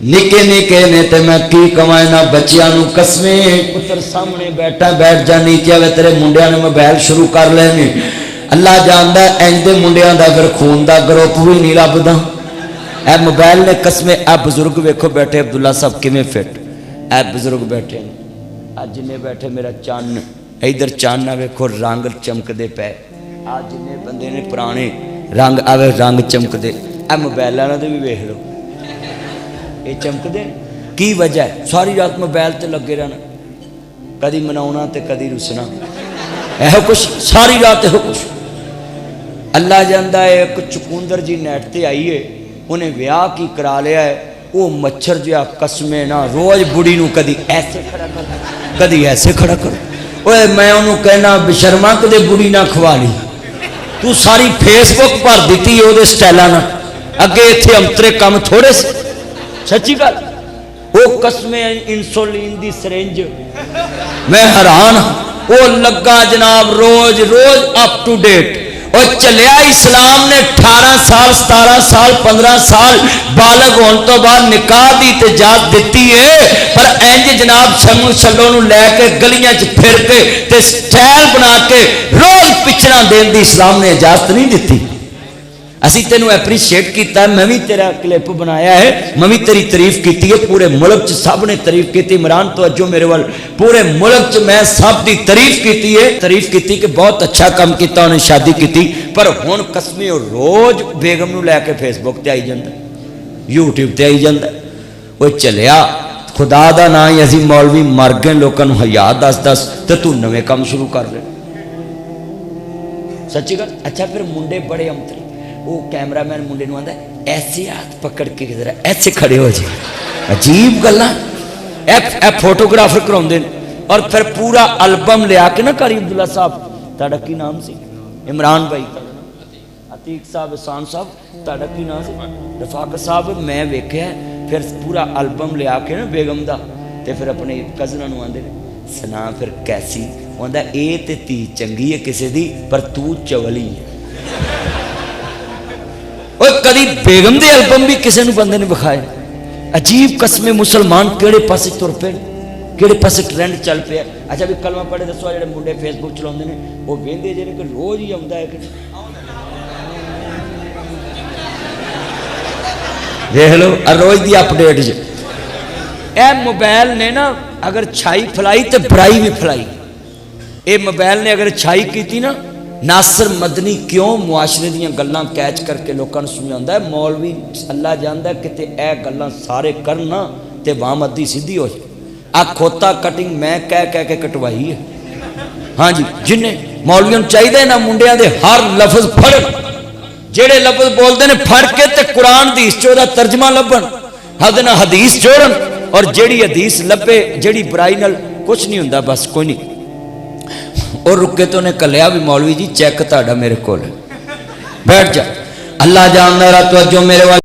निके निके ने ते मैं की कमां ना बच्चियां नूं कसमें पुत्र सामने बैठ जा नीचे आवे तेरे मुंडिया ने मोबाइल शुरू कर लेने। अल्लाह जानदा इंज दे मुंडिया दा फिर खून दा ग्रुप भी नहीं लभदा। ए मोबाइल ने कसमें ए बुजुर्ग वेखो बैठे अब्दुल्ला साहब किवें फिट ए बुजुर्ग बैठे अज जिन्हें बैठे मेरा चन्न इधर चन्न वेखो रंग चमकदे पे आज जिन्हें बंदे ने पुराने रंग आवे रंग चमकदे ए मोबाइल वाला भी वेख लो ये चमकदे की वजह है सारी रात मोबाइल ते लगे रहना कदी मनाउणा ते कदी रुसना यहो कुछ सारी रात यहो कुछ। अल्लाह जानदा है एक चुकूंदर जी नैट ते आई है उन्हें ब्याह की करा लिया है वो मच्छर जिहा कसमे ना रोज बुढ़ी नूं कदी ऐसे खड़ा कर कदी ऐसे खड़ा कर ओए मैं उन्होंने कहना बेशर्मा कदे बुढ़ी ना खवा ली तू सारी फेसबुक भर दी वो स्टाइल ना अगे इतने अंतरे काम थोड़े से सच्ची गल वो कसमे इंसुलिन दी सिरिंज मैं हैरान वो लगा जनाब रोज रोज अप टू डेट और चलिया इस्लाम ने 18 साल 17 साल 15 साल बालग होने तो बाद निकाह की इजाजत दी है पर इंज जनाब समूह छलो लैके गलियां च फिर के ते स्टाइल बना के रोज पिक्चर देने की इस्लाम ने इजाजत नहीं दी। असी तेनों एप्रीशिएट किया मैं भी तेरा क्लिप बनाया है मैं भी तेरी तारीफ की है पूरे मुल्क च सब ने तारीफ की। इमरान तो अजो मेरे वाल पूरे मुल्क च मैं सब की तारीफ की है तारीफ की कि बहुत अच्छा काम किया उन्हें शादी की पर हुण कसमे रोज बेगम नूं लैके फेसबुक ते आई जाता यूट्यूब ते आई जाता वो चलिया खुदा का ना ही असी मौलवी मर गए लोगों को हया दस दस तो तू नवे काम शुरू कर ले सच्ची गल। अच्छा फिर मुंडे बड़े अंतरे वो कैमरामैन मुंडे नूं आंदा ऐसे हाथ पकड़ के जरा ऐसे खड़े हो जाए अजीब गल्लां ए फोटोग्राफर कराउंदे और फिर पूरा एल्बम लिया के ना कारी अब्दुल्ला साहब तुहाडा की नाम सी इमरान भाई अतीक साहब एहसान साहब तुहाडा की नाम सी रफाकत साहब मैं वेख्या फिर पूरा एल्बम लिया के ना बेगम दा ते फिर अपने कज़नां नूं आंदे सुना फिर कैसी आंदा ए ते धी चंगी है किसी दी पर तू चवली है। और कदी बेगम दे एल्बम भी किसी ने बंदे ने विखाए अजीब कसमें मुसलमान केड़े पासे तुर पे केड़े पासे ट्रेंड चल पे। अच्छा भी कलमा पढ़े दसो जो मुंडे फेसबुक चलाते हैं वो वेंदे जे कि रोज ही आता है कि देख लो रोज की अपडेट ज ए मोबाइल ने ना अगर छाई फैलाई तो बुराई भी फैलाई। ये मोबाइल ने अगर छाई की ना नासर मदनी क्यों मुआशरे दीयां गल्लां कैच करके लोगों को समझाता है मौलवी अल्लाह जानता किते ए गल्लां सारे करना ते वाम अद्धी सीधी हो जाए। आ खोता कटिंग मैं कह के कटवाई है हाँ जी जिन्हें मौलवियों चाहिए ना मुंडिया दे हर लफज फड़ जेड़े लफज बोलते हैं फड़ के ते कुरान दी चोदा तर्जमा लभन हद ना हदीस जोड़न और जेड़ी हदीस लभे जेड़ी बुराई नाल कुछ नहीं हुंदा बस कोई नहीं। और रुके तो उन्हें कलिया भी मौलवी जी चेक तुहाडा मेरे को बैठ जा अल्लाह जानदा रहा तो अजो मेरे वाल